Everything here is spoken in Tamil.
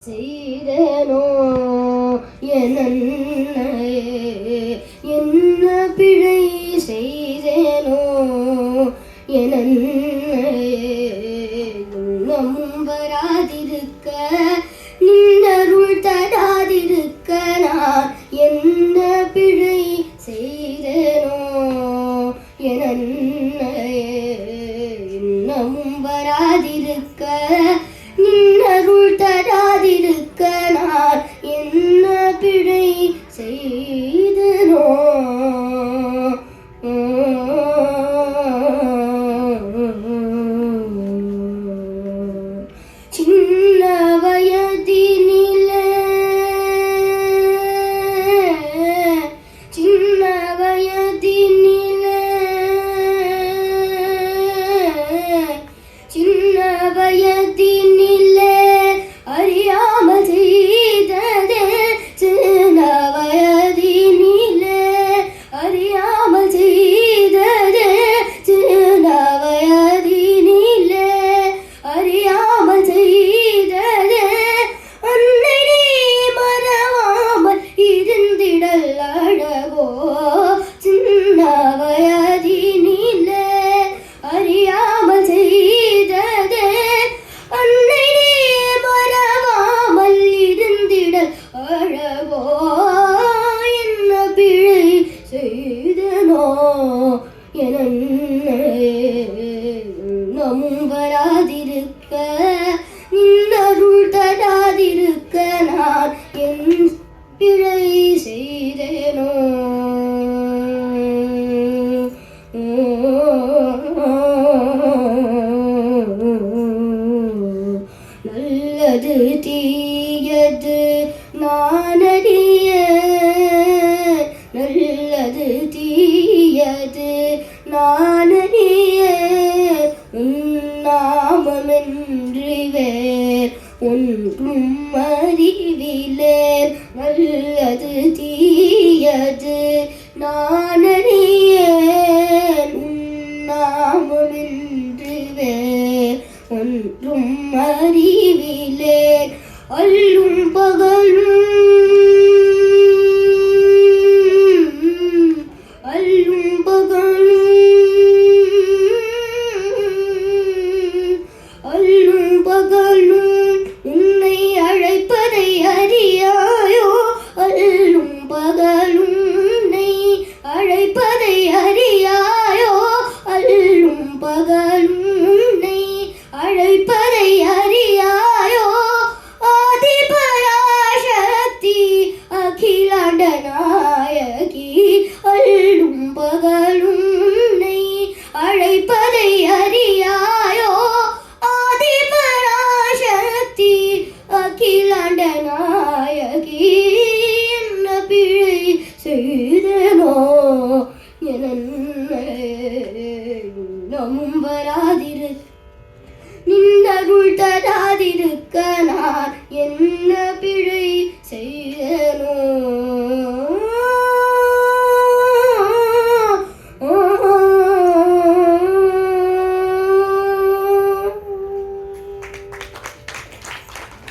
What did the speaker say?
செய்தனோ என்ன பிழை செய்தேனோ இன்னமும் வராதிருக்க நின்னருள் தராதிருக்க நான் என்ன பிழை செய்தேனோ இன்னமும் வராதிருக்க நின்னருள் தராதிருக்க நான் என்ன பிழை செய்தனோ சின்ன வயதினிலே சின்ன வயதினிலே சின்ன வயதினிலே அறியாமல் செய்ததே சின்ன வயதினிலே அறியாமல் செய்ததே சின்ன வயதினிலே அறியாமல் செய்ததே அன்னை நீ மறவாமல் இருந்திடல் அழகோ சின்ன வயதினிலே அறியாமல் செய்ததே அன்னை நீ மறவாமல் இருந்திடல் அழகோ என்ன பிழை செய்தனோ இன்னமும் வராதிருக்க நின்னருள் தராதிருக்க நான் என் பிழை செய்தேனோ நல்லது தீயது நானறிய நல்லது தீயது நானறிய உன்னாமமென்று வேர் ஒன்றும் அறிவிலேன் நல்லது தீயது நானறிய உன்னாமமென்று வேர் ஒன்றும் அறிவிலேன் அல்லும் பகலும் அல்லும் பகலும் அல்லும் பகலும் உன்னை அழைப்பதை அறியாயோ அல்லும் பகலும் உன்னை அழைப்பதை அறியாயோ அல்லும் பகலும் உன்னை அழைப்பதை அறியாயோ ஆதிபராசக்தி அகிலாண்ட நாயகி அல்லும் பகலும் உன்னை அழைப்பதை அறியாயோ ஆதிபராசக்தி அகிலாண்ட நாயகி என்ன பிழை செய்தனோ இன்னமும் வராதிருக்க நின்னருள் தராதிருக்க நான் என்ன பிழை செய்தனோ